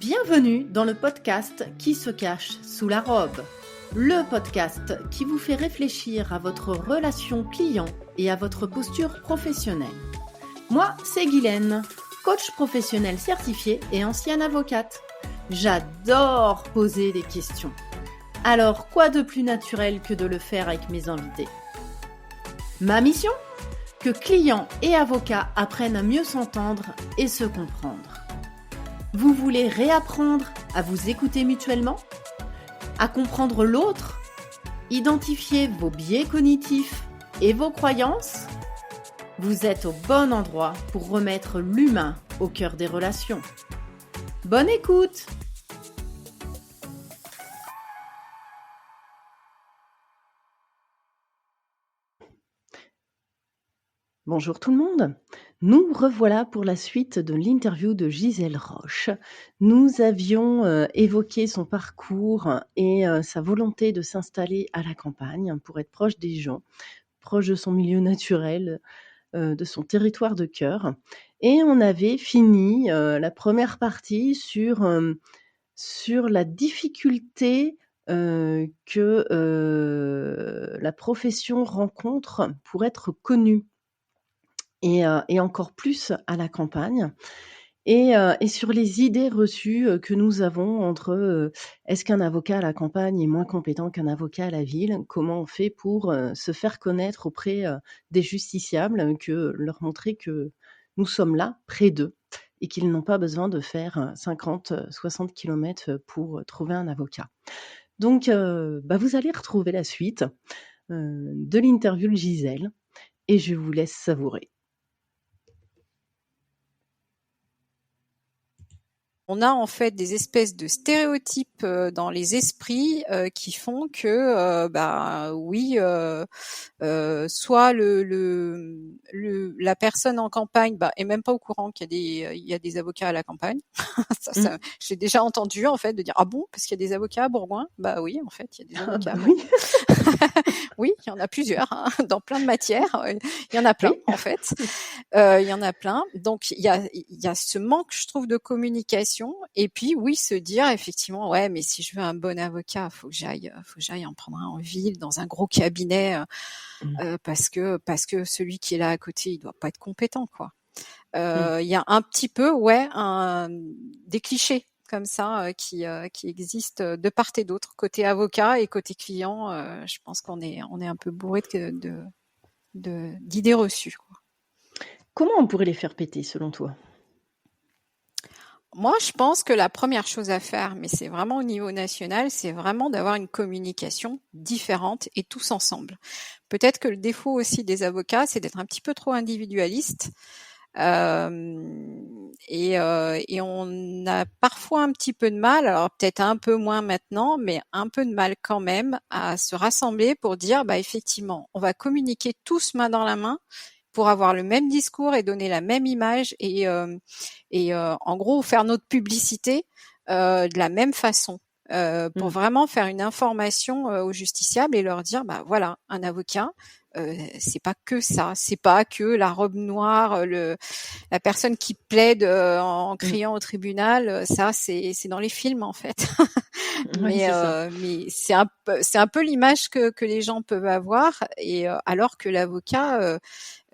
Bienvenue dans le podcast Qui se cache sous la robe, le podcast qui vous fait réfléchir à votre relation client et à votre posture professionnelle. Moi, c'est Guylaine, coach professionnel certifié et ancienne avocate. J'adore poser des questions. Alors, quoi de plus naturel que de le faire avec mes invités ? Ma mission ? Que clients et avocats apprennent à mieux s'entendre et se comprendre. Vous voulez réapprendre à vous écouter mutuellement ? À comprendre l'autre ? Identifier vos biais cognitifs et vos croyances ? Vous êtes au bon endroit pour remettre l'humain au cœur des relations. Bonne écoute ! Bonjour tout le monde. Nous revoilà pour la suite de l'interview de Gisèle Roche. Nous avions évoqué son parcours et sa volonté de s'installer à la campagne pour être proche des gens, proche de son milieu naturel, de son territoire de cœur. Et on avait fini la première partie sur la difficulté que la profession rencontre pour être connue. Et encore plus à la campagne, et sur les idées reçues que nous avons entre est-ce qu'un avocat à la campagne est moins compétent qu'un avocat à la ville ? Comment on fait pour se faire connaître auprès des justiciables, que leur montrer que nous sommes là, près d'eux, et qu'ils n'ont pas besoin de faire 50-60 kilomètres pour trouver un avocat. Donc, vous allez retrouver la suite de l'interview de Gisèle, et je vous laisse savourer. On a en fait des espèces de stéréotypes dans les esprits qui font que soit la personne en campagne est même pas au courant qu'il y a des avocats à la campagne. ça, j'ai déjà entendu en fait de dire ah bon, parce qu'il y a des avocats à Bourgoin. Bah oui, en fait il y a des avocats. Oui. Oui, il y en a plusieurs dans plein de matières. Il y en a plein en fait. Il y en a plein. Donc il y a ce manque, je trouve, de communication. Et puis oui, se dire effectivement ouais, mais si je veux un bon avocat, faut que j'aille en prendre un en ville, dans un gros cabinet, parce que celui qui est là à côté, il doit pas être compétent quoi. Il y a un petit peu des clichés comme ça qui existent de part et d'autre, côté avocat et côté client. Je pense qu'on est un peu bourré d'idées reçues quoi. Comment on pourrait les faire péter selon toi ? Moi, je pense que la première chose à faire, mais c'est vraiment au niveau national, c'est vraiment d'avoir une communication différente et tous ensemble. Peut-être que le défaut aussi des avocats, c'est d'être un petit peu trop individualiste. Et on a parfois un petit peu de mal, alors peut-être un peu moins maintenant, mais un peu de mal quand même à se rassembler pour dire, effectivement, on va communiquer tous main dans la main pour avoir le même discours et donner la même image et en gros faire notre publicité de la même façon. Pour vraiment faire une information aux justiciables et leur dire voilà, un avocat, c'est pas que ça, c'est pas que la robe noire, la personne qui plaide en criant au tribunal, ça c'est dans les films en fait. Mais c'est un peu l'image que les gens peuvent avoir, et alors que l'avocat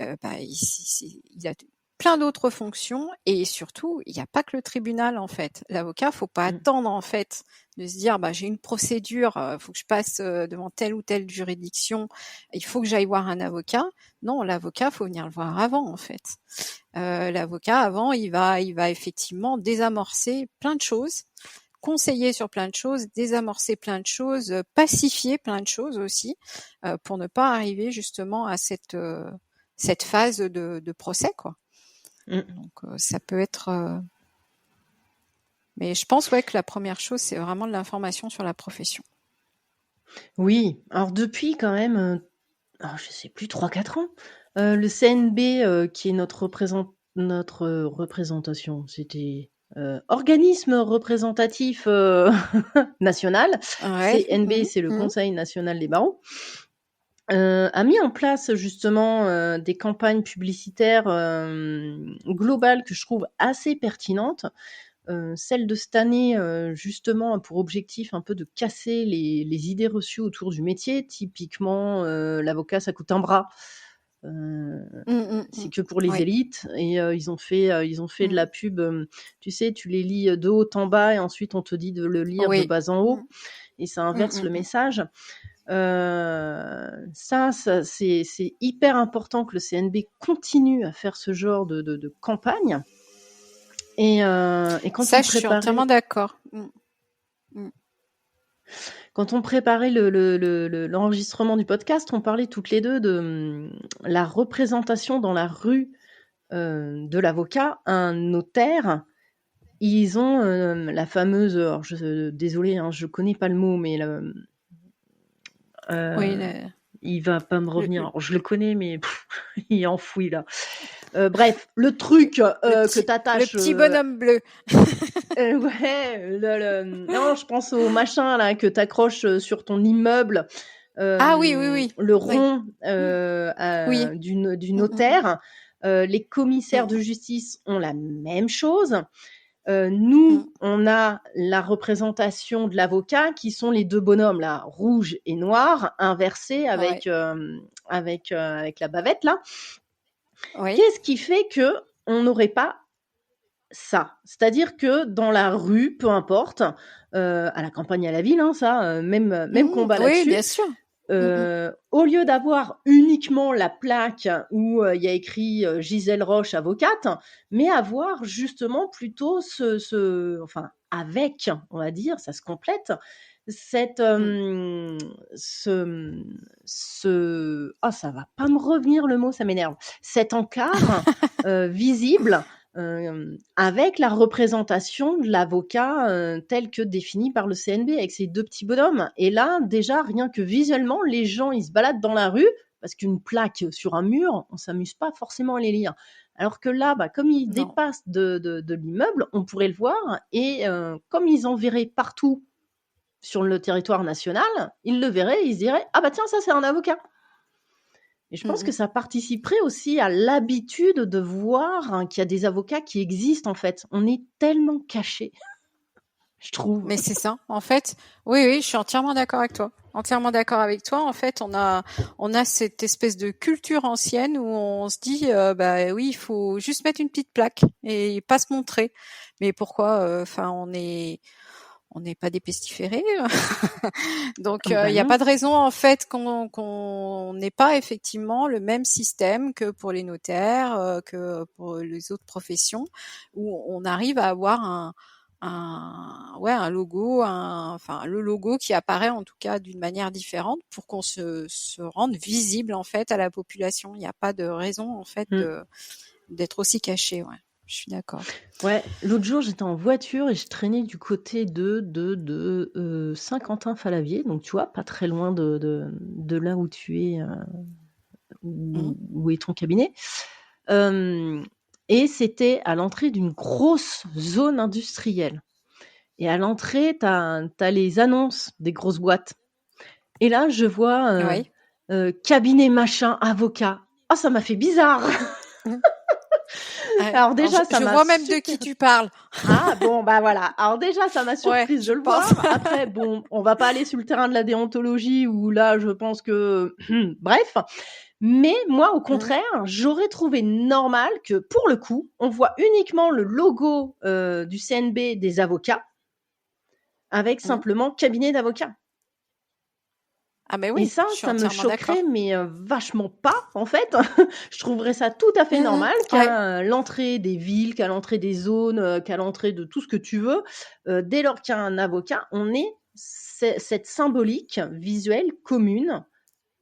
il a plein d'autres fonctions, et surtout il n'y a pas que le tribunal en fait. L'avocat, faut pas attendre en fait de se dire j'ai une procédure, faut que je passe devant telle ou telle juridiction, il faut que j'aille voir un avocat. Non, l'avocat, faut venir le voir avant en fait. L'avocat avant, il va effectivement désamorcer plein de choses, conseiller sur plein de choses, désamorcer plein de choses, pacifier plein de choses aussi, pour ne pas arriver justement à cette phase de procès quoi. Donc ça peut être mais je pense que la première chose, c'est vraiment de l'information sur la profession. Oui, alors depuis quand même je sais plus, 3-4 ans, le CNB qui est notre représentation, c'était organisme représentatif national. Ouais. CNB, c'est le Conseil national des barreaux, a mis en place justement des campagnes publicitaires globales que je trouve assez pertinentes, Celle de cette année, justement, a pour objectif un peu de casser les idées reçues autour du métier. Typiquement, l'avocat, ça coûte un bras. C'est que pour les Ouais. élites. Et ils ont fait de la pub. Tu sais, tu les lis de haut en bas et ensuite on te dit de le lire de Oui. bas en haut. Et ça inverse le message. Ça c'est hyper important que le CNB continue à faire ce genre de campagne. Et quand Ça, on je suis préparait, entièrement d'accord. quand on préparait l'enregistrement du podcast, on parlait toutes les deux de la représentation dans la rue de l'avocat. Un notaire, ils ont la fameuse, alors désolée, hein, je connais pas le mot, mais Oui, il va pas me revenir. Alors, je le connais, mais il est enfoui là. Bref, le truc que t'attaches. le petit bonhomme bleu. Ouais, non, je pense au machin là que t'accroches sur ton immeuble. Ah oui, oui, oui. Le rond Oui. du notaire. Les commissaires de justice ont la même chose. Nous, on a la représentation de l'avocat qui sont les deux bonhommes là, rouge et noir, inversés avec la bavette là. Oui. Qu'est-ce qui fait que on n'aurait pas ça? C'est-à-dire que dans la rue, peu importe, à la campagne, à la ville, hein, ça, même combat là-dessus. Oui, bien sûr. Au lieu d'avoir uniquement la plaque où il y a écrit Gisèle Roche, avocate, mais avoir justement plutôt enfin, avec, on va dire, ça se complète, cette, ça va pas me revenir le mot, ça m'énerve. Cet encart visible avec la représentation de l'avocat tel que défini par le CNB avec ces deux petits bonhommes. Et là, déjà, rien que visuellement, les gens, ils se baladent dans la rue parce qu'une plaque sur un mur, on s'amuse pas forcément à les lire. Alors que là, comme ils dépassent de l'immeuble, on pourrait le voir. Et comme ils en verraient partout sur le territoire national, ils le verraient et ils se diraient « Ah bah tiens, ça c'est un avocat !» Et je pense que ça participerait aussi à l'habitude de voir qu'il y a des avocats qui existent en fait. On est tellement cachés, je trouve. Mais c'est ça, en fait. Oui, je suis entièrement d'accord avec toi. Entièrement d'accord avec toi. En fait, on a cette espèce de culture ancienne où on se dit, oui, il faut juste mettre une petite plaque et pas se montrer. Mais pourquoi? Enfin, on n'est pas des pestiférés. Donc, il n'y a pas de raison, en fait, qu'on n'ait pas effectivement le même système que pour les notaires, que pour les autres professions, où on arrive à avoir un logo, le logo qui apparaît en tout cas d'une manière différente pour qu'on se rende visible en fait à la population. Il n'y a pas de raison en fait d'être aussi caché. Ouais, je suis d'accord. Ouais, l'autre jour j'étais en voiture et je traînais du côté de Saint-Quentin-Fallavier, donc tu vois, pas très loin de là où tu es, où est ton cabinet. Et c'était à l'entrée d'une grosse zone industrielle. Et à l'entrée, t'as les annonces des grosses boîtes. Et là, je vois cabinet machin, avocat. Ah, ça m'a fait bizarre. Alors déjà, ça je m'a vois même de qui tu parles. Ah bon, voilà. Alors déjà, ça m'a surprise de le voir. Après, bon, on va pas aller sur le terrain de la déontologie où là, je pense que... Bref. Mais moi, au contraire, j'aurais trouvé normal que, pour le coup, on voit uniquement le logo du CNB des avocats avec simplement cabinet d'avocats. Ah ben oui, et ça me choquerait, mais vachement pas, en fait. Je trouverais ça tout à fait normal qu'à l'entrée des villes, qu'à l'entrée des zones, qu'à l'entrée de tout ce que tu veux, dès lors qu'il y a un avocat, on ait cette symbolique visuelle commune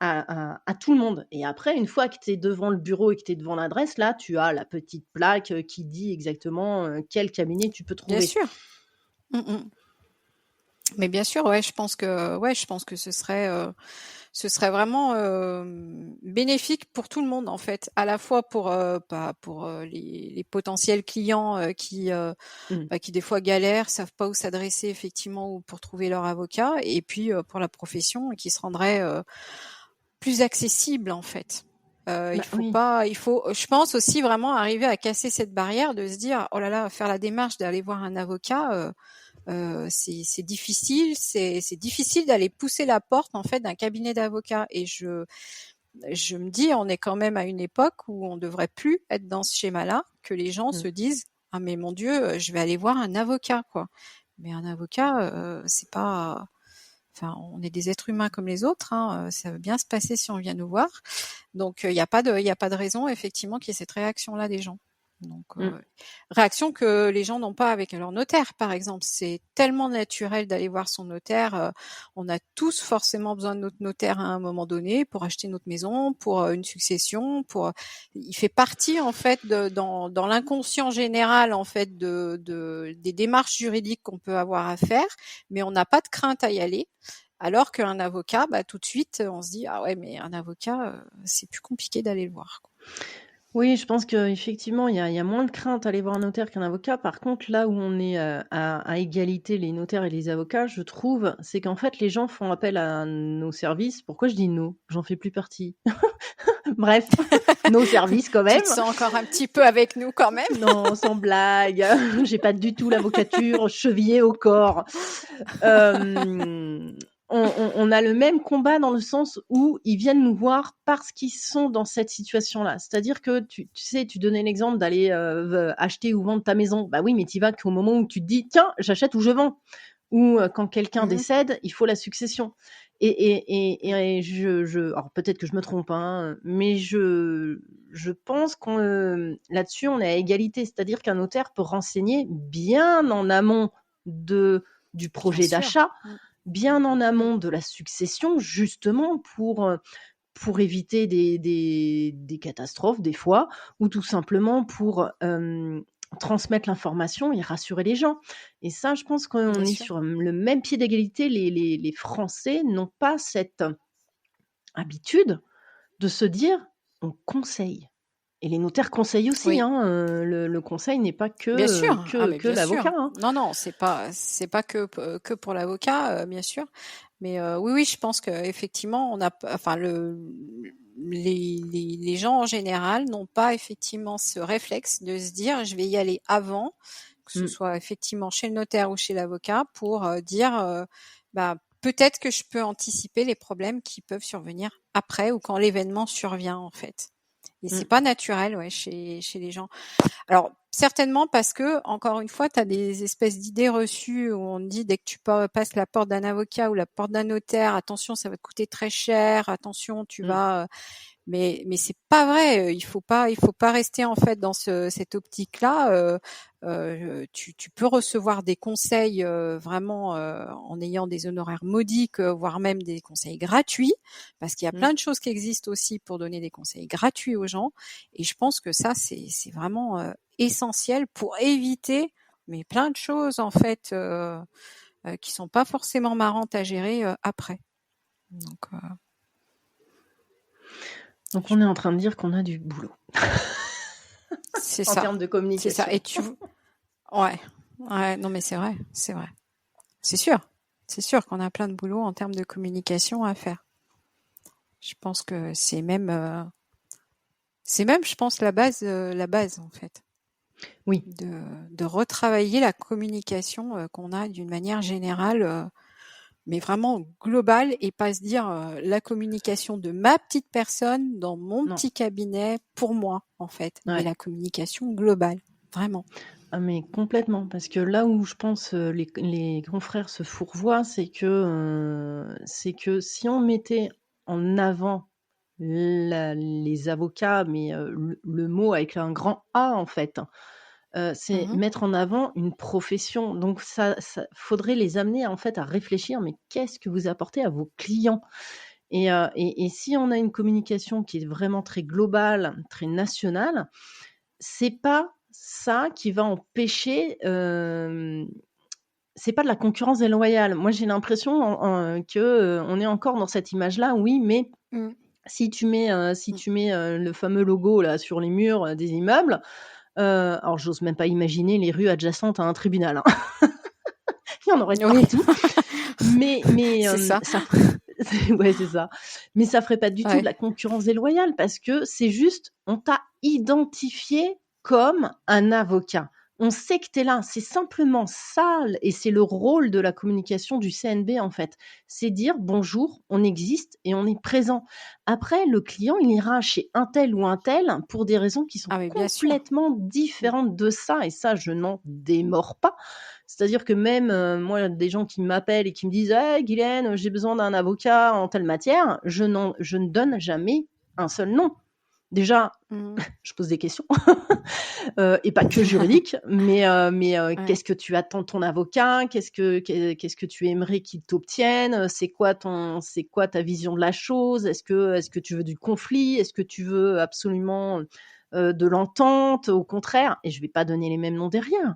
à tout le monde. Et après, une fois que tu es devant le bureau et que tu es devant l'adresse, là, tu as la petite plaque qui dit exactement quel cabinet tu peux trouver. Bien sûr. Mais bien sûr, je pense que ce serait vraiment bénéfique pour tout le monde en fait, à la fois pour les potentiels clients qui des fois galèrent, savent pas où s'adresser effectivement ou pour trouver leur avocat, et puis pour la profession qui se rendrait plus accessible en fait. Il Bah faut oui. pas, je pense aussi vraiment arriver à casser cette barrière de se dire, oh là là, faire la démarche d'aller voir un avocat, c'est difficile, c'est difficile d'aller pousser la porte en fait d'un cabinet d'avocats. Et je me dis, on est quand même à une époque où on devrait plus être dans ce schéma-là, que les gens se disent, ah mais mon Dieu, je vais aller voir un avocat, quoi. Mais un avocat, c'est pas, enfin, on est des êtres humains comme les autres, hein, ça va bien se passer si on vient nous voir. Donc, il n'y a pas de raison, effectivement, qu'il y ait cette réaction-là des gens. Donc, réaction que les gens n'ont pas avec leur notaire, par exemple. C'est tellement naturel d'aller voir son notaire. On a tous forcément besoin de notre notaire à un moment donné pour acheter notre maison, pour une succession, il fait partie, en fait, dans l'inconscient général, en fait, des démarches juridiques qu'on peut avoir à faire, mais on n'a pas de crainte à y aller. Alors qu'un avocat, bah, tout de suite, on se dit, ah ouais, mais un avocat, c'est plus compliqué d'aller le voir, quoi. Oui, je pense qu'effectivement, il y a moins de crainte à aller voir un notaire qu'un avocat. Par contre, là où on est à égalité, les notaires et les avocats, je trouve, c'est qu'en fait, les gens font appel à nos services. Pourquoi je dis nous? J'en fais plus partie. Bref, nos services quand Tu même. te sens encore un petit peu avec nous quand même? Non, sans blague. J'ai pas du tout l'avocature chevillée au corps. On a le même combat dans le sens où ils viennent nous voir parce qu'ils sont dans cette situation-là. C'est-à-dire que tu sais, tu donnais l'exemple d'aller acheter ou vendre ta maison. Bah oui, mais tu vas qu'au moment où tu te dis, tiens, j'achète ou je vends. Ou quand quelqu'un décède, il faut la succession. Et alors peut-être que je me trompe, hein, mais je pense qu'on là-dessus on est à égalité, c'est-à-dire qu'un notaire peut renseigner bien en amont du projet d'achat, bien en amont de la succession, justement pour éviter des catastrophes des fois, ou tout simplement pour transmettre l'information et rassurer les gens. Et ça, je pense qu'on est sur le même pied d'égalité. Les Français n'ont pas cette habitude de se dire on conseille. Et les notaires conseillent aussi. Oui. Hein, le conseil n'est pas Bien sûr. que Bien l'avocat. sûr. Hein. Non, c'est pas que pour l'avocat, bien sûr. Mais oui, je pense qu'effectivement, les gens en général n'ont pas effectivement ce réflexe de se dire je vais y aller avant, que ce soit effectivement chez le notaire ou chez l'avocat, pour dire peut-être que je peux anticiper les problèmes qui peuvent survenir après ou quand l'événement survient, en fait. Et c'est pas naturel, chez les gens. Alors, certainement parce que, encore une fois, tu as des espèces d'idées reçues où on te dit dès que tu passes la porte d'un avocat ou la porte d'un notaire, attention, ça va te coûter très cher, attention, tu vas... Mais c'est pas vrai. Il faut pas rester en fait dans cette optique-là. Tu peux recevoir des conseils vraiment en ayant des honoraires modiques, voire même des conseils gratuits, parce qu'il y a plein de choses qui existent aussi pour donner des conseils gratuits aux gens. Et je pense que ça c'est vraiment essentiel pour éviter mais plein de choses en fait qui sont pas forcément marrantes à gérer après. Donc on est en train de dire qu'on a du boulot. C'est en ça. termes de communication. C'est ça. Et ouais, non mais c'est vrai. C'est sûr qu'on a plein de boulot en termes de communication à faire. Je pense que c'est même, je pense la base en fait. Oui. De retravailler la communication qu'on a d'une manière générale. Mais vraiment global et pas se dire la communication de ma petite personne dans mon petit cabinet pour moi en fait, mais la communication globale, vraiment. Ah mais complètement, parce que là où je pense les confrères se fourvoient, c'est que si on mettait en avant les avocats, mais le mot avec un grand A en fait, c'est mettre en avant une profession. Donc ça faudrait les amener en fait à réfléchir, mais qu'est-ce que vous apportez à vos clients? Et si on a une communication qui est vraiment très globale, très nationale, c'est pas ça qui va empêcher. C'est pas de la concurrence déloyale. Moi, j'ai l'impression que on est encore dans cette image-là. Oui, mais si tu mets le fameux logo là sur les murs des immeubles. Alors, j'ose même pas imaginer les rues adjacentes à un tribunal. Hein. Il y en aurait de partout. Mais Ouais, c'est ça. Mais ça ferait pas du tout de Ouais. la concurrence déloyale parce que c'est juste, on t'a identifié comme un avocat. On sait que tu es là. C'est simplement ça et c'est le rôle de la communication du CNB, en fait. C'est dire: «Bonjour, on existe et on est présent». Après, le client, il ira chez un tel ou un tel pour des raisons qui sont Ah mais bien sûr. complètement différentes de ça et ça, je n'en démords pas. C'est-à-dire que même, moi, des gens qui m'appellent et qui me disent: «Hey Guylaine, j'ai besoin d'un avocat en telle matière», je ne donne jamais un seul nom. Déjà, Mmh. je pose des questions, et pas que juridiques, mais Ouais. qu'est-ce que tu attends de ton avocat? Qu'est-ce que tu aimerais qu'il t'obtienne? C'est quoi ta vision de la chose? Est-ce que tu veux du conflit? Est-ce que tu veux absolument, de l'entente? Au contraire? Et je vais pas donner les mêmes noms derrière.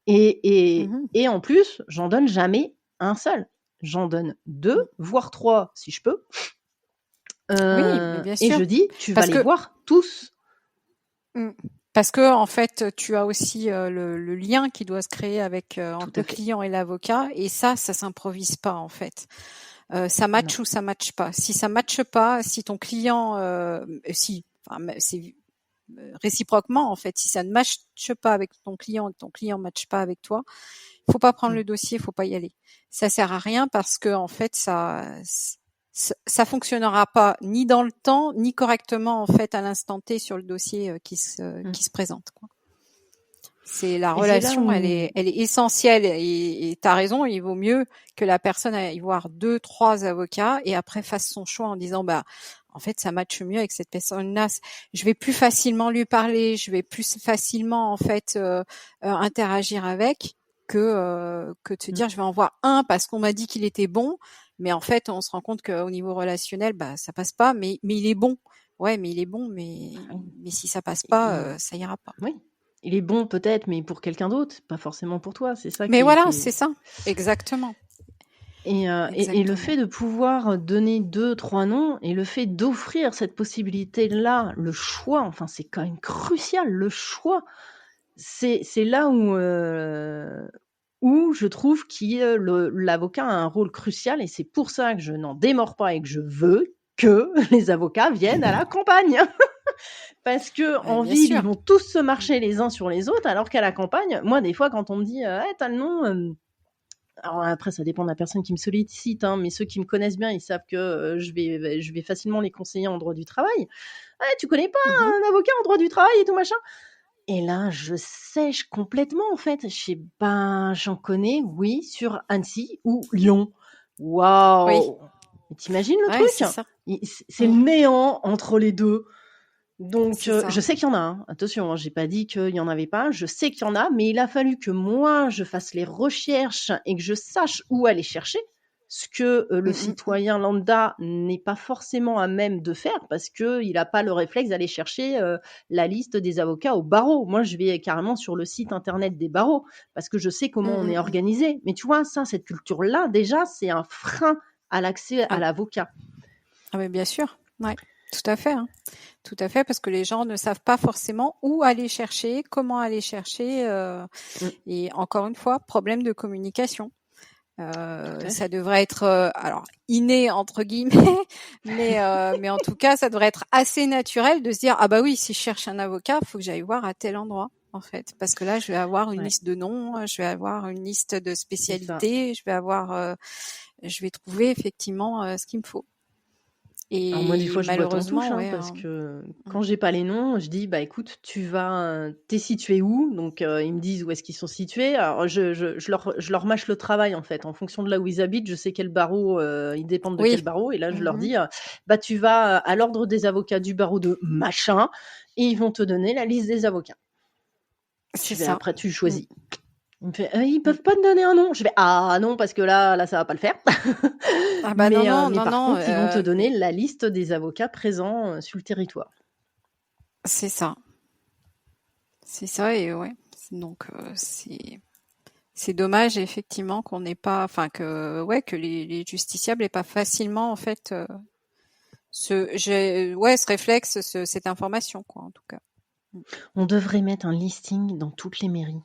Et et Mmh. et en plus, j'en donne jamais un seul. J'en donne 2, Mmh. voire 3 si je peux, Oui, mais bien et sûr. je dis: «Tu vas Parce les que voir tous». mmh, parce que en fait, tu as aussi, le lien qui doit se créer avec, Tout entre à le fait. client et l'avocat et ça s'improvise pas, en fait. Ça Non. match ou ça matche pas. Si ça matche pas, si ton client, si, enfin, c'est réciproquement, en fait. Si ça ne matche pas avec ton client, ton client matche pas avec toi, faut pas prendre Mmh. le dossier, faut pas y aller. Ça sert à rien parce que en fait, ça fonctionnera pas ni dans le temps, ni correctement en fait à l'instant T sur le dossier Mmh. qui se présente, quoi. C'est la Et c'est là relation, où elle est essentielle et t'as raison, il vaut mieux que la personne aille voir 2, 3 avocats et après fasse son choix en disant bah en fait ça matche mieux avec cette personne-là. Je vais plus facilement lui parler, je vais plus facilement en fait interagir avec que de se mmh, dire je vais en voir un parce qu'on m'a dit qu'il était bon, mais en fait on se rend compte qu'au niveau relationnel bah ça passe pas, mais il est bon. Ouais, mais il est bon, bah oui, mais si ça passe pas, il ça ira pas. oui, il est bon peut-être, mais pour quelqu'un d'autre, pas forcément pour toi. C'est ça Mais qui voilà, est c'est ça. Exactement, et le fait exactement. de pouvoir donner 2, 3 noms et le fait d'offrir cette possibilité-là, le choix, enfin, c'est quand même crucial, le choix. C'est là où je trouve le l'avocat a un rôle crucial et c'est pour ça que je n'en démords pas et que je veux que les avocats viennent à la campagne. Parce Ouais, qu'en bien ville, ils sûr. vont tous se marcher les uns sur les autres, alors qu'à la campagne, moi, des fois, quand on me dit: «Ouais, tu le nom», alors après ça dépend de la personne qui me sollicite, hein, mais ceux qui me connaissent bien, ils savent que, je vais facilement les conseiller en droit du travail. «Ouais, tu connais pas Mmh. un avocat en droit du travail et tout machin?» Et là, je sèche complètement, en fait. Je fais: «Ben, j'en connais, oui, sur Annecy ou Lyon». Oui, Waouh! Mais tu le ouais, truc? c'est ça. C'est le Mmh. néant entre les 2. Donc C'est ça. je sais qu'il y en a, hein. Attention, hein, j'ai pas dit qu'il y en avait pas. Je sais qu'il y en a, mais il a fallu que moi, je fasse les recherches et que je sache où aller chercher, ce que, le Mmh mh, mmh. citoyen lambda n'est pas forcément à même de faire parce qu'il a pas le réflexe d'aller chercher, la liste des avocats au barreau. Moi, je vais carrément sur le site internet des barreaux parce que je sais comment Mmh on est mh, mmh. organisé. Mais tu vois, ça, cette culture-là, déjà, c'est un frein à l'accès à Ah, l'avocat. ah mais bien sûr. Ouais, tout à fait, hein. Tout à fait, parce que les gens ne savent pas forcément où aller chercher, comment aller chercher, Mmh, et encore une fois, problème de communication. tout à Ça fait. devrait être, alors «inné» entre guillemets, mais en tout cas, ça devrait être assez naturel de se dire: «Ah bah oui, si je cherche un avocat, faut que j'aille voir à tel endroit, en fait. Parce que là, je vais avoir une Ouais, liste de noms, je vais avoir une liste de c'est ça. spécialités, je vais trouver effectivement, ce qu'il me faut» Alors moi, des et fois, je botte en touche, malheureusement, hein, ouais, parce que mmh, quand j'ai pas les noms, je dis: «Bah, écoute, tu situé où?» Donc ils me disent où est-ce qu'ils sont situés. Alors je leur mâche le travail, en fait. En fonction de là où ils habitent, je sais quel barreau, ils dépendent de quel oui. barreau et là, je leur Mmh. dis: «Bah, tu vas, à l'ordre des avocats du barreau de machin» et ils vont te donner la liste des avocats. C'est Je vais ça. «Après, tu Mmh, choisis». Il me fait: «Ils mmh. peuvent pas te donner un nom?» Je vais «Ah non, parce que là, ça va pas le faire». Ah bah, non, non, Mais non, par non, contre, ils vont te donner mais la liste des avocats présents, sur le territoire. c'est ça. C'est ça et ouais, donc c'est dommage effectivement qu'on n'ait pas, enfin que ouais que les justiciables n'aient pas facilement en fait ce réflexe, cette information quoi en tout cas. Mm. On devrait mettre un listing dans toutes les mairies.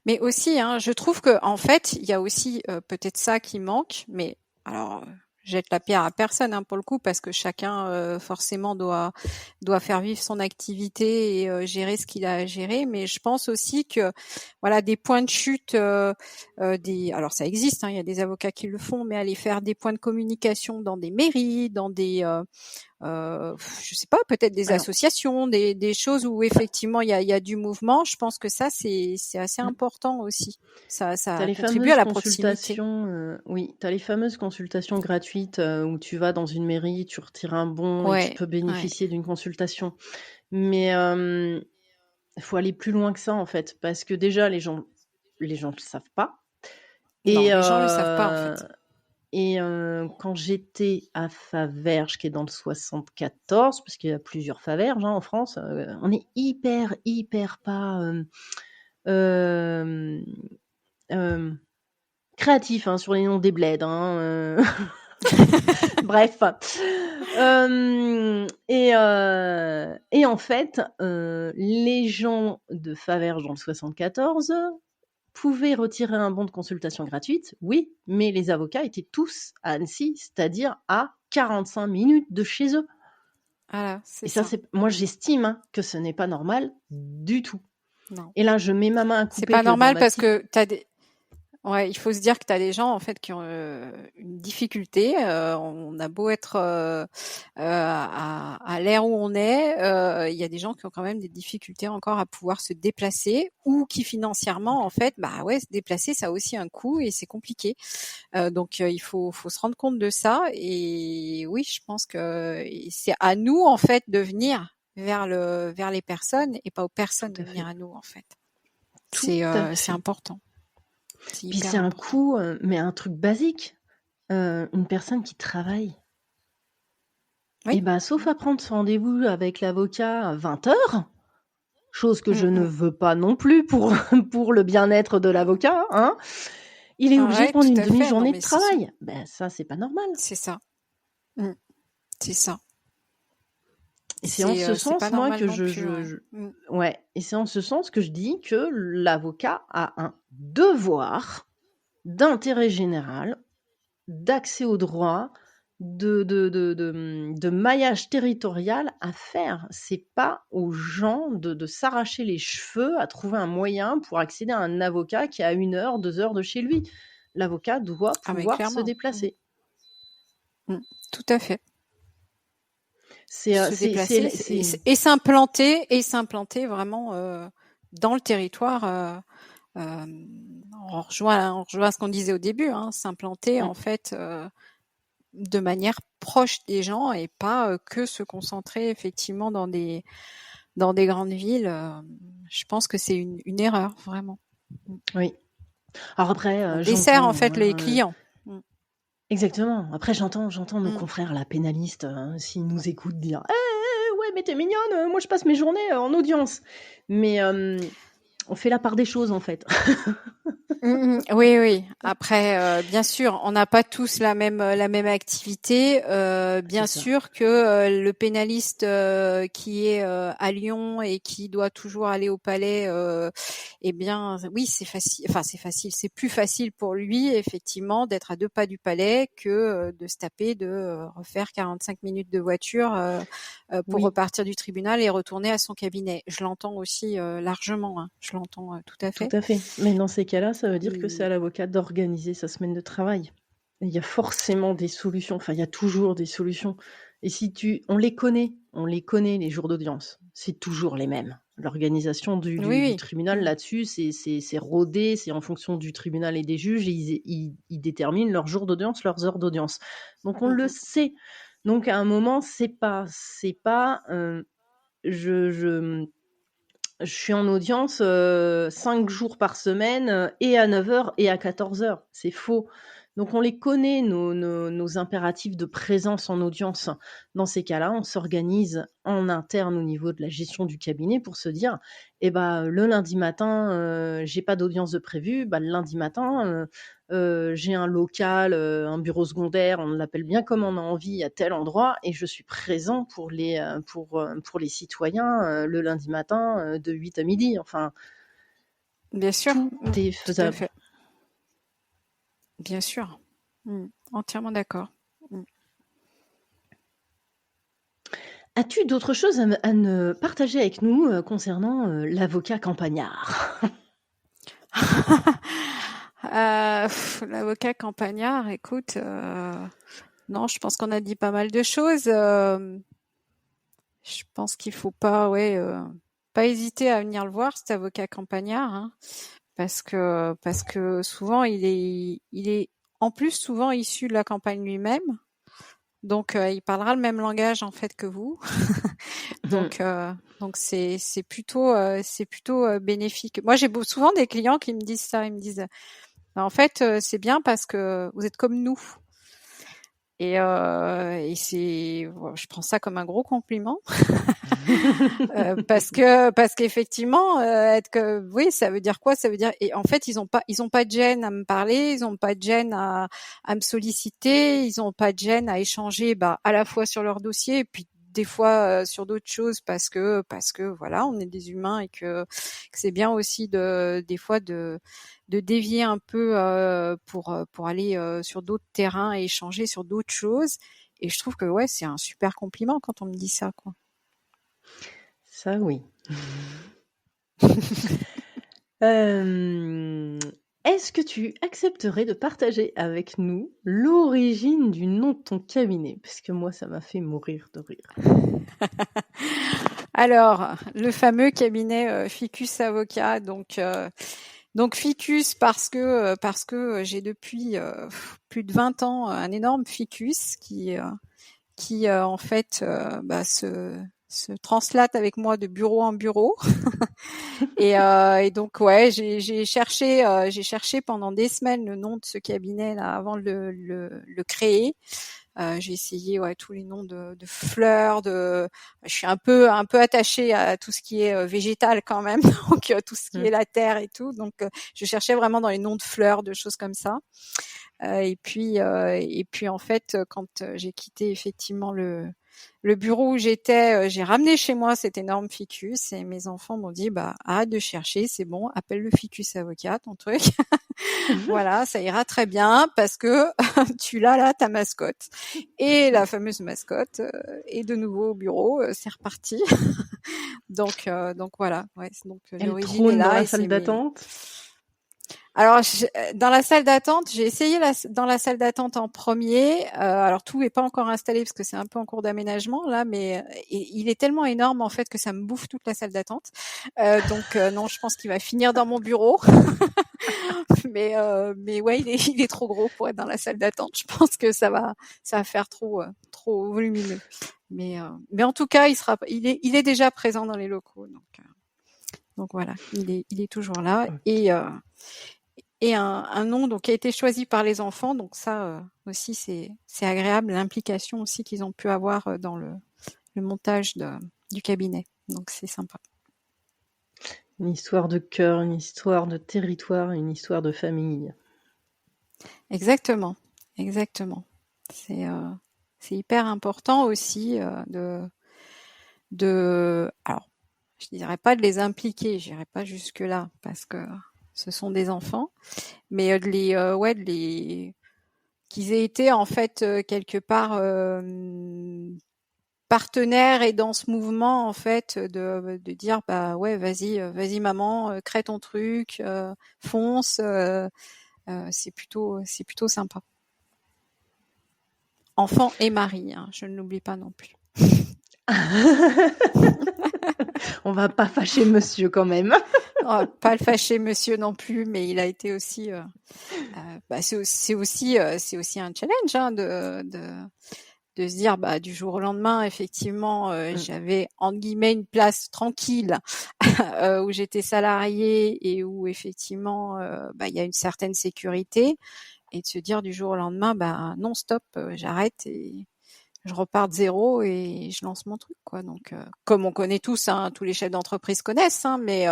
Mais aussi, hein, je trouve que en fait il y a aussi peut-être ça qui manque, mais alors, jette la pierre à personne, hein, pour le coup, parce que chacun forcément doit faire vivre son activité et gérer ce qu'il a à gérer. Mais je pense aussi que voilà, des points de chute, alors ça existe, hein, il y a des avocats qui le font, mais aller faire des points de communication dans des mairies, dans des je sais pas, peut-être des Alors, associations, des choses où effectivement il y a du mouvement. Je pense que ça c'est assez important aussi. tu as Ça les contribue à fameuses la proximité. consultations, oui, tu as les fameuses consultations gratuites où tu vas dans une mairie, tu retires un bon et tu Ouais, peux ouais. bénéficier d'une consultation. Mais il faut aller plus loin que ça, en fait, parce que déjà, les gens ne le savent pas. Non, Et, les gens le savent pas en fait. quand j'étais à Faverges, qui est dans le 74, parce qu'il y a plusieurs Faverges en France, on est hyper pas euh, euh, créatif sur les noms des bleds. Bref. Et en fait, les gens de Faverges dans le 74 pouvaient retirer un bon de consultation gratuite, oui, mais les avocats étaient tous à Annecy, c'est-à-dire à 45 minutes de chez eux. Voilà, c'est Et ça, ça. moi, j'estime que ce n'est pas normal du tout. Non. Et là, je mets ma main à C'est couper pas que dans normal ma parce petite... que ouais, il faut se dire que tu as des gens en fait qui ont une difficulté. On a beau être à l'ère où on est, il y a des gens qui ont quand même des difficultés encore à pouvoir se déplacer ou qui financièrement en fait, bah ouais, se déplacer ça a aussi un coût et c'est compliqué. Donc il faut se rendre compte de ça et oui, je pense que c'est à nous en fait de venir vers les personnes et pas aux Tout personnes de à venir fait. à nous en fait. Tout à C'est fait. important. C'est Puis hyper c'est un important. coût, mais un truc basique. Une personne qui travaille, Oui. et ben, sauf à prendre son rendez-vous avec l'avocat à 20 h, chose que je Mmh ne mh. veux pas non plus pour, pour le bien-être de l'avocat, il est obligé de Ouais, prendre tout une à fait. Non, demi-journée de mais c'est sûr. travail. Ben ça, c'est pas normal. C'est ça. Mmh. C'est ça. Et c'est en ce C'est pas sens, moi, normal que non plus, ouais. Mmh. ouais, et c'est en ce sens que je dis que l'avocat a un devoir d'intérêt général, d'accès au droit, de maillage territorial à faire. C'est pas aux gens de s'arracher les cheveux à trouver un moyen pour accéder à un avocat qui est à 1 heure, 2 heures de chez lui. L'avocat doit Ah mais pouvoir se clairement. Mmh. déplacer. Mmh. Tout à fait. C'est, Se déplacer c'est... et s'implanter vraiment dans le territoire. On rejoint ce qu'on disait au début, hein, s'implanter en fait de manière proche des gens et pas que se concentrer effectivement dans des grandes villes. Je pense que c'est une erreur vraiment. Oui. Alors après, On dessert en j'entends, fait les clients. Mm. exactement. Après, j'entends nos Mm. confrères, la pénalistes, s'ils nous écoutent dire: ouais, mais t'es mignonne, moi je passe mes journées en audience. Mais on fait la part des choses, en fait. Oui, oui. Après, bien sûr, on n'a pas tous la même activité. C'est Bien ça. sûr que le pénaliste qui est à Lyon et qui doit toujours aller au palais, eh bien, oui, c'est facile. Enfin, c'est facile. C'est plus facile pour lui, effectivement, d'être à 2 pas du palais que de se taper, de refaire 45 minutes de voiture pour Oui, repartir du tribunal et retourner à son cabinet. Je l'entends aussi largement. Hein. Je l'entends tout à tout fait. à fait. Mais dans ces cas-là, ça veut dire que c'est à Et l'avocat d'organiser sa semaine de travail. Et il y a forcément des solutions. Enfin, il y a toujours des solutions. Et si on les connaît, les jours d'audience. C'est toujours les mêmes. L'organisation oui, du oui. tribunal Mmh. là-dessus, c'est rodé, c'est en fonction du tribunal et des juges, et ils déterminent leurs jours d'audience, leurs heures d'audience. Donc on Mmh le mh. sait. Donc à un moment, c'est pas, je, je suis en audience 5 jours par semaine, et à 9 h et à 14 h. C'est faux. Donc on les connaît, nos impératifs de présence en audience. Dans ces cas-là, on s'organise en interne au niveau de la gestion du cabinet pour se dire, eh ben, le lundi matin, j'ai pas d'audience de prévu. Bah, le lundi matin, j'ai un local, un bureau secondaire, on l'appelle bien comme on a envie, à tel endroit, et je suis présent pour les citoyens le lundi matin de 8 à midi. Enfin, Bien sûr, tout mmh, est tout à faisable. fait. Bien sûr. Entièrement d'accord. As-tu d'autres choses à ne partager avec nous concernant l'avocat campagnard? L'avocat campagnard, écoute, non, je pense qu'on a dit pas mal de choses. Je pense qu'il faut pas, pas hésiter à venir le voir, cet avocat campagnard, hein, parce que souvent il est en plus souvent issu de la campagne lui-même, donc il parlera le même langage en fait que vous, donc c'est plutôt bénéfique. Moi, j'ai souvent des clients qui me disent ça, ils me disent en fait c'est bien parce que vous êtes comme nous. Et je prends ça comme un gros compliment parce qu'effectivement, oui, ça veut dire quoi? Ça veut dire, et en fait, ils ont pas de gêne à me parler, ils ont pas de gêne à me solliciter, ils ont pas de gêne à échanger, à la fois sur leur dossier et puis des fois sur d'autres choses parce que voilà, on est des humains et que c'est bien aussi des fois de dévier un peu pour aller sur d'autres terrains et échanger sur d'autres choses. Et je trouve que ouais, c'est un super compliment quand on me dit ça, quoi. Ça, oui. Est-ce que tu accepterais de partager avec nous l'origine du nom de ton cabinet? Parce que moi, ça m'a fait mourir de rire. Alors, le fameux cabinet Ficus Avocat, donc Ficus parce que j'ai depuis plus de 20 ans un énorme ficus qui en fait se translate avec moi de bureau en bureau. Et donc ouais, j'ai cherché pendant des semaines le nom de ce cabinet là avant de le créer. J'ai essayé tous les noms de fleurs. Je suis un peu attachée à tout ce qui est végétal quand même, donc tout ce qui est la terre et tout. Donc je cherchais vraiment dans les noms de fleurs, de choses comme ça. Et puis en fait, quand j'ai quitté effectivement le bureau où j'étais, j'ai ramené chez moi cet énorme ficus et mes enfants m'ont dit arrête de chercher, c'est bon, appelle le ficus avocat, ton truc. Voilà, ça ira très bien parce que tu l'as là, ta mascotte. Et la fameuse mascotte est de nouveau au bureau, c'est reparti. Donc voilà, donc Elle l'origine est trône dans là la et salle c'est mes. d'attente. Alors dans la salle d'attente, j'ai essayé dans la salle d'attente en premier. Alors tout n'est pas encore installé parce que c'est un peu en cours d'aménagement là, mais il est tellement énorme en fait que ça me bouffe toute la salle d'attente. Donc non, je pense qu'il va finir dans mon bureau. mais ouais, il est trop gros pour être dans la salle d'attente. Je pense que ça va faire trop volumineux. Mais en tout cas, il est déjà présent dans les locaux. Donc voilà, il est toujours là. Et un nom donc qui a été choisi par les enfants. Donc ça aussi c'est agréable, l'implication aussi qu'ils ont pu avoir dans le montage du cabinet. Donc c'est sympa. Une histoire de cœur, une histoire de territoire, une histoire de famille. Exactement. C'est hyper important aussi alors je dirais pas de les impliquer, j'irai pas jusque là parce que ce sont des enfants, mais de les qu'ils aient été en fait quelque part partenaires et dans ce mouvement en fait de dire ouais, vas-y maman, crée ton truc, fonce, c'est plutôt sympa. Enfant et mari, hein, je ne l'oublie pas non plus. On va pas fâcher monsieur quand même. On va pas le fâcher monsieur non plus, mais il a été aussi c'est aussi un challenge hein, de se dire du jour au lendemain effectivement j'avais entre guillemets une place tranquille où j'étais salariée et où effectivement il y a une certaine sécurité, et de se dire du jour au lendemain non stop, j'arrête et je repars de zéro et je lance mon truc quoi. Donc comme on connaît tous hein, tous les chefs d'entreprise connaissent hein, mais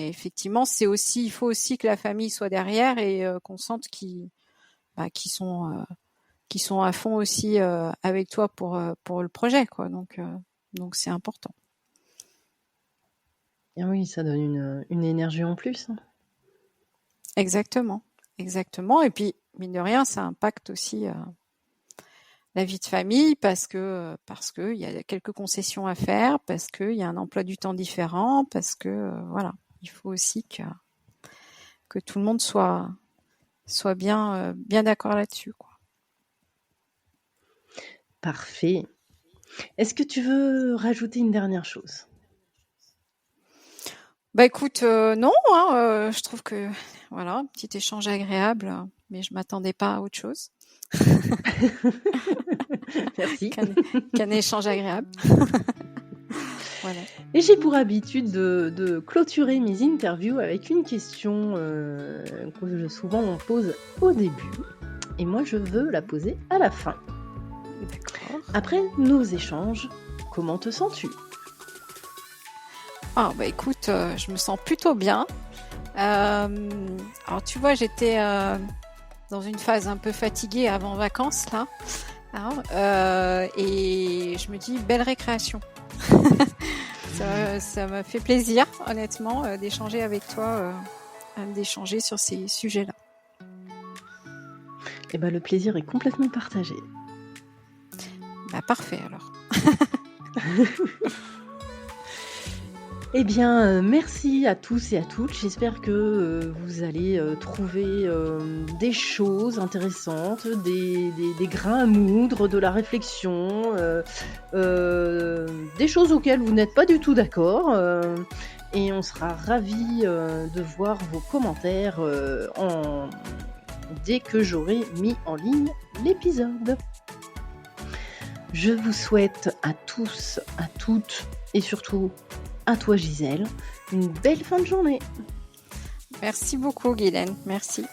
effectivement il faut aussi que la famille soit derrière et qu'on sente qu'ils sont à fond aussi avec toi pour le projet quoi. Donc c'est important. Et oui, ça donne une énergie en plus. Exactement. Et puis mine de rien, ça impacte aussi la vie de famille parce que il y a quelques concessions à faire, parce qu'il y a un emploi du temps différent, parce que voilà, il faut aussi que tout le monde soit bien d'accord là-dessus, quoi. Parfait. Est-ce que tu veux rajouter une dernière chose? Bah écoute, non, hein, je trouve que voilà, un petit échange agréable, mais je m'attendais pas à autre chose. Merci. Qu'un échange agréable. Voilà. Et j'ai pour habitude de clôturer mes interviews avec une question que souvent on pose au début. Et moi, je veux la poser à la fin. D'accord. Après nos échanges, comment te sens-tu? Ah bah écoute, je me sens plutôt bien. Alors tu vois, j'étais dans une phase un peu fatiguée avant vacances là, hein, et je me dis belle récréation. Ça m'a fait plaisir, honnêtement, d'échanger avec toi, d'échanger sur ces sujets-là. Eh ben, le plaisir est complètement partagé. Bah parfait alors. Eh bien, merci à tous et à toutes. J'espère que vous allez trouver des choses intéressantes, des grains à moudre, de la réflexion, des choses auxquelles vous n'êtes pas du tout d'accord. Et on sera ravis de voir vos commentaires dès que j'aurai mis en ligne l'épisode. Je vous souhaite à tous, à toutes et surtout à toi Gisèle, une belle fin de journée. Merci beaucoup Guylaine, merci.